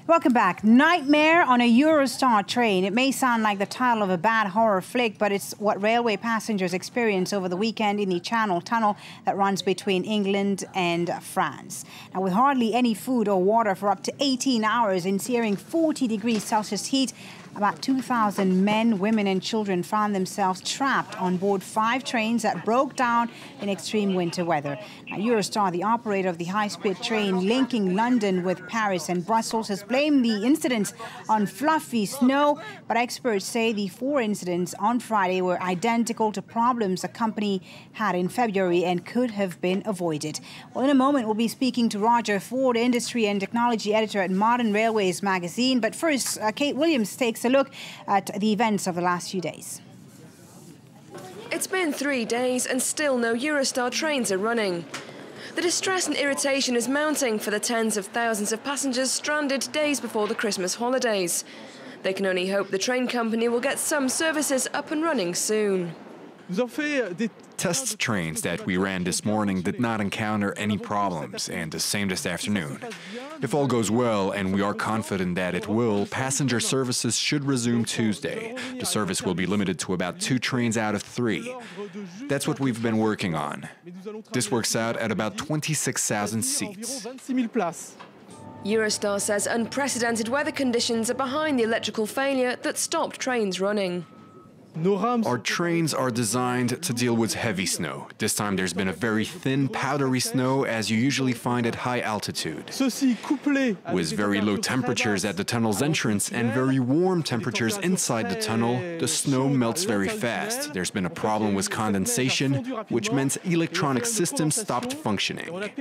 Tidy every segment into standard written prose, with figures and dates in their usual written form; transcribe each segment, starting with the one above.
Welcome back. Nightmare on a Eurostar train. It may sound like the title of a bad horror flick, but it's what railway passengers experienced over the weekend in the Channel Tunnel that runs between England and France. Now, with hardly any food or water for up to 18 hours in searing 40 degrees Celsius heat, about 2,000 men, women and children found themselves trapped on board 5 trains that broke down in extreme winter weather. Now, Eurostar, the operator of the high-speed train linking London with Paris and Brussels, has blamed the incidents on fluffy snow, but experts say the 4 incidents on Friday were identical to problems the company had in February and could have been avoided. Well, in a moment, we'll be speaking to Roger Ford, industry and technology editor at Modern Railways magazine. But first, Kate Williams takes a look at the events of the last few days. It's been 3 days and still no Eurostar trains are running. The distress and irritation is mounting for the tens of thousands of passengers stranded days before the Christmas holidays. They can only hope the train company will get some services up and running soon. Test trains that we ran this morning did not encounter any problems, and the same this afternoon. If all goes well, and we are confident that it will, passenger services should resume Tuesday. The service will be limited to about 2 trains out of 3. That's what we've been working on. This works out at about 26,000 seats. Eurostar says unprecedented weather conditions are behind the electrical failure that stopped trains running. Our trains are designed to deal with heavy snow. This time there's been a very thin, powdery snow as you usually find at high altitude. With very low temperatures at the tunnel's entrance and very warm temperatures inside the tunnel, the snow melts very fast. There's been a problem with condensation, which meant electronic systems stopped functioning.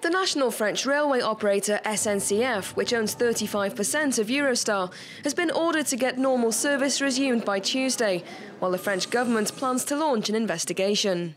The national French railway operator SNCF, which owns 35% of Eurostar, has been ordered to get normal service resumed by Tuesday, while the French government plans to launch an investigation.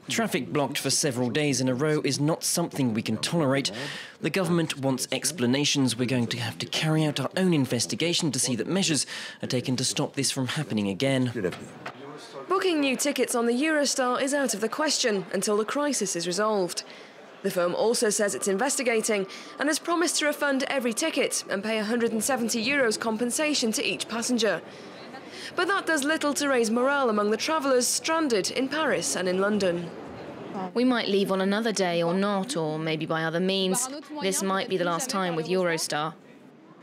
Traffic blocked for several days in a row is not something we can tolerate. The government wants explanations. We're going to have to carry out our own investigation to see that measures are taken to stop this from happening again. Booking new tickets on the Eurostar is out of the question until the crisis is resolved. The firm also says it's investigating and has promised to refund every ticket and pay €170 compensation to each passenger. But that does little to raise morale among the travellers stranded in Paris and in London. We might leave on another day or not, or maybe by other means. This might be the last time with Eurostar.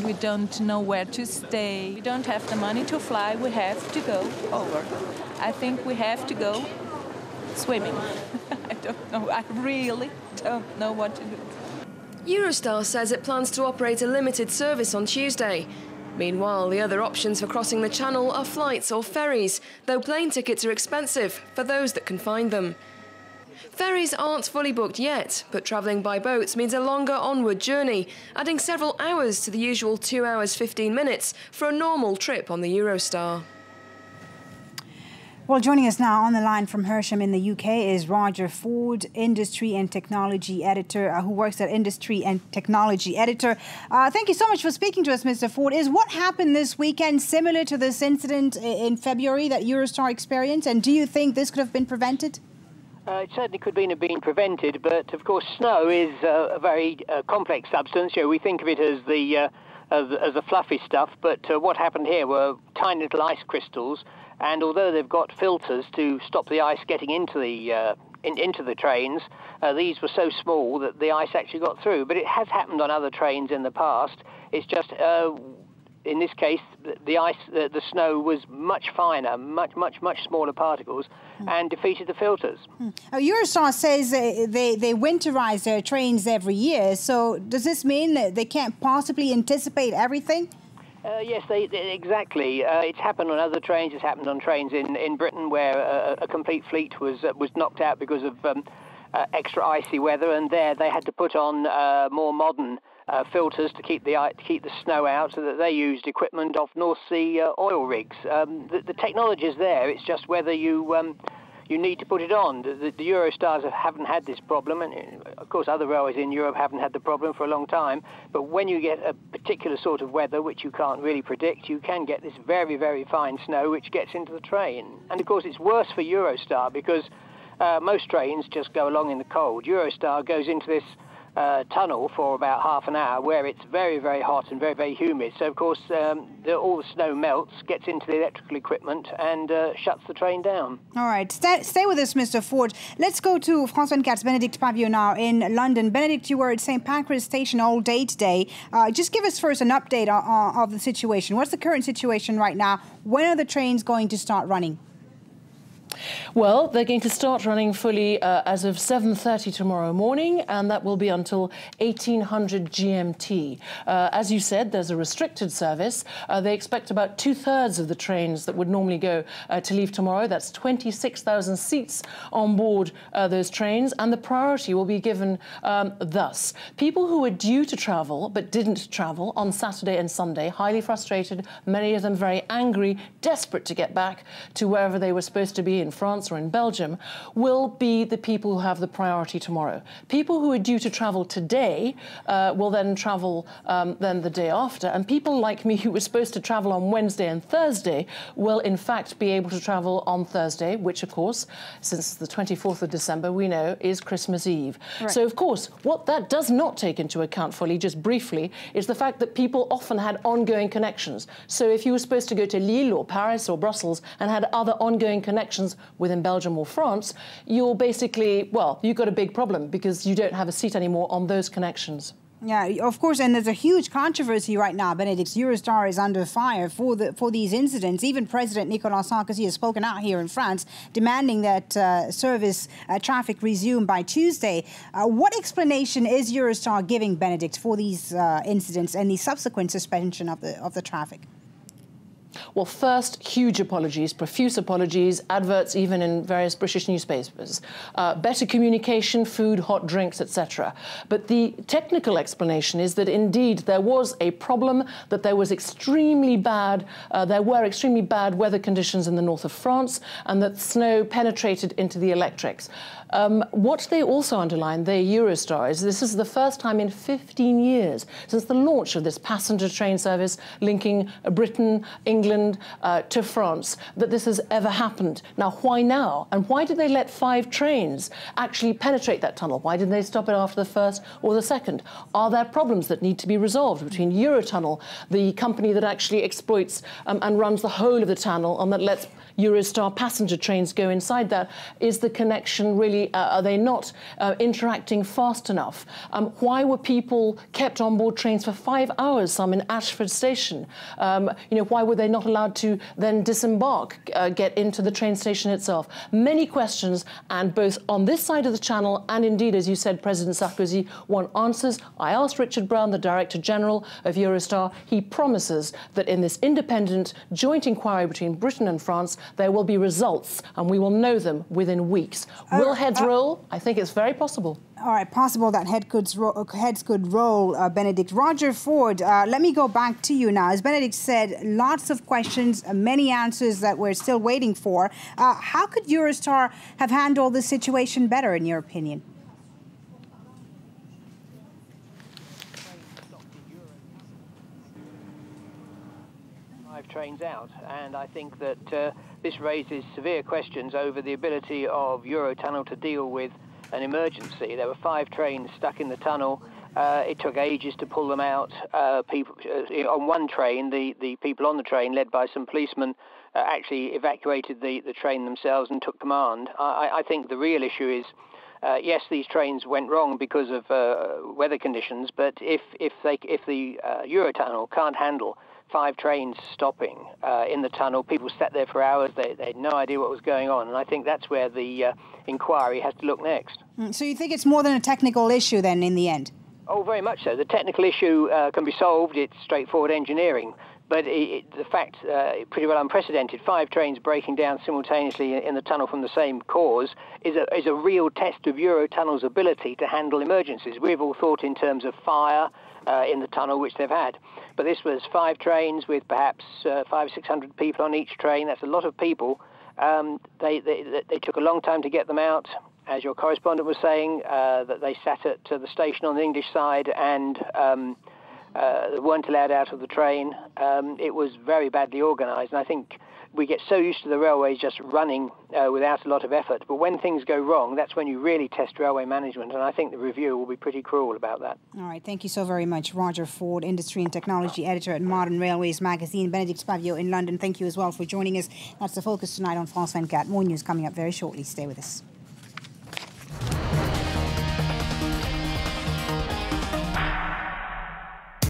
We don't know where to stay. We don't have the money to fly. We have to go over. I think we have to go swimming. I don't know. I really don't know what to do. Eurostar says it plans to operate a limited service on Tuesday. Meanwhile, the other options for crossing the channel are flights or ferries, though plane tickets are expensive for those that can find them. Ferries aren't fully booked yet, but travelling by boats means a longer onward journey, adding several hours to the usual 2 hours 15 minutes for a normal trip on the Eurostar. Well, joining us now on the line from Hersham in the UK is Roger Ford, industry and technology editor, who works at Industry and Technology Editor. Thank you so much for speaking to us, Mr. Ford. Is what happened this weekend similar to this incident in February that Eurostar experienced? And do you think this could have been prevented? It certainly could have been prevented, but of course snow is a very complex substance. You know, we think of it as the fluffy stuff, but what happened here were tiny little ice crystals, and although they've got filters to stop the ice getting into the trains, these were so small that the ice actually got through. But it has happened on other trains in the past. It's just in this case, the snow was much finer, much smaller particles, and defeated the filters. Eurostar says they winterize their trains every year. So does this mean that they can't possibly anticipate everything? Yes, exactly. It's happened on other trains. It's happened on trains in Britain where a complete fleet was knocked out because of extra icy weather, and there they had to put on more modern filters to keep the snow out, so that they used equipment off North Sea oil rigs. The technology is there. It's just whether you need to put it on. The Eurostars haven't had this problem, and of course other railways in Europe haven't had the problem for a long time. But when you get a particular sort of weather which you can't really predict, you can get this very, very fine snow which gets into the train. And of course it's worse for Eurostar because most trains just go along in the cold. Eurostar goes into this tunnel for about half an hour where it's very, very hot and very, very humid. So, of course, all the snow melts, gets into the electrical equipment and shuts the train down. All right. Stay with us, Mr. Ford. Let's go to France 24's Benedict Pavio now in London. Benedict, you were at St. Pancras Station all day today. Just give us first an update of the situation. What's the current situation right now? When are the trains going to start running? Well, they're going to start running fully as of 7:30 tomorrow morning, and that will be until 1800 GMT. As you said, there's a restricted service. They expect about 2/3 of the trains that would normally go to leave tomorrow. That's 26,000 seats on board those trains, and the priority will be given thus. People who were due to travel but didn't travel on Saturday and Sunday, highly frustrated, many of them very angry, desperate to get back to wherever they were supposed to be in France or in Belgium, will be the people who have the priority tomorrow. People who are due to travel today will then travel then the day after, and people like me who were supposed to travel on Wednesday and Thursday will in fact be able to travel on Thursday, which of course, since the 24th of December, we know is Christmas Eve. Right. So of course, what that does not take into account fully, just briefly, is the fact that people often had ongoing connections. So if you were supposed to go to Lille or Paris or Brussels and had other ongoing connections within Belgium or France, you're basically, well, you've got a big problem because you don't have a seat anymore on those connections. Yeah, of course, and there's a huge controversy right now, Benedict. Eurostar is under fire for these incidents. Even President Nicolas Sarkozy has spoken out here in France, demanding that service traffic resume by Tuesday. What explanation is Eurostar giving, Benedict, for these incidents and the subsequent suspension of the traffic? Well, first, huge apologies, profuse apologies, adverts even in various British newspapers. Better communication, food, hot drinks, etc. But the technical explanation is that indeed there was a problem, that there was extremely bad, there were extremely bad weather conditions in the north of France, and that snow penetrated into the electrics. What they also underlined, the Eurostar, is this is the first time in 15 years since the launch of this passenger train service linking Britain, England to France, that this has ever happened. Now, why now? And why did they let 5 trains actually penetrate that tunnel? Why didn't they stop it after the first or the second? Are there problems that need to be resolved between Eurotunnel, the company that actually exploits and runs the whole of the tunnel and that lets Eurostar passenger trains go inside that? Is the connection really, are they not interacting fast enough? Why were people kept on board trains for 5 hours, some in Ashford Station? Why were they not allowed to then disembark, get into the train station itself? Many questions, and both on this side of the channel and indeed, as you said, President Sarkozy want answers. I asked Richard Brown, the Director General of Eurostar. He promises that in this independent joint inquiry between Britain and France, there will be results, and we will know them within weeks. Will heads roll? I think it's very possible. All right, possible that heads could roll, Benedict. Roger Ford, let me go back to you now. As Benedict said, lots of questions, many answers that we're still waiting for. How could Eurostar have handled the situation better, in your opinion? Trains out, and I think that this raises severe questions over the ability of Eurotunnel to deal with an emergency. There were 5 trains stuck in the tunnel. It took ages to pull them out. People on one train, the people on the train, led by some policemen, actually evacuated the train themselves and took command. I think the real issue is, yes, these trains went wrong because of weather conditions, but if the Eurotunnel can't handle 5 trains stopping in the tunnel, people sat there for hours, they had no idea what was going on, and I think that's where the inquiry has to look next. So you think it's more than a technical issue then in the end? Oh, very much so. The technical issue can be solved, it's straightforward engineering, but the fact, pretty well unprecedented, 5 trains breaking down simultaneously in the tunnel from the same cause is a real test of Eurotunnel's ability to handle emergencies. We've all thought in terms of fire in the tunnel, which they've had. But this was 5 trains with perhaps 500 or 600 people on each train. That's a lot of people. They took a long time to get them out. As your correspondent was saying, that they sat at the station on the English side and weren't allowed out of the train. It was very badly organised, and I think we get so used to the railways just running without a lot of effort. But when things go wrong, that's when you really test railway management. And I think the review will be pretty cruel about that. All right. Thank you so very much, Roger Ford, Industry and Technology Editor at Modern Railways Magazine. Benedict Spavio in London, thank you as well for joining us. That's the focus tonight on France 24. More news coming up very shortly. Stay with us.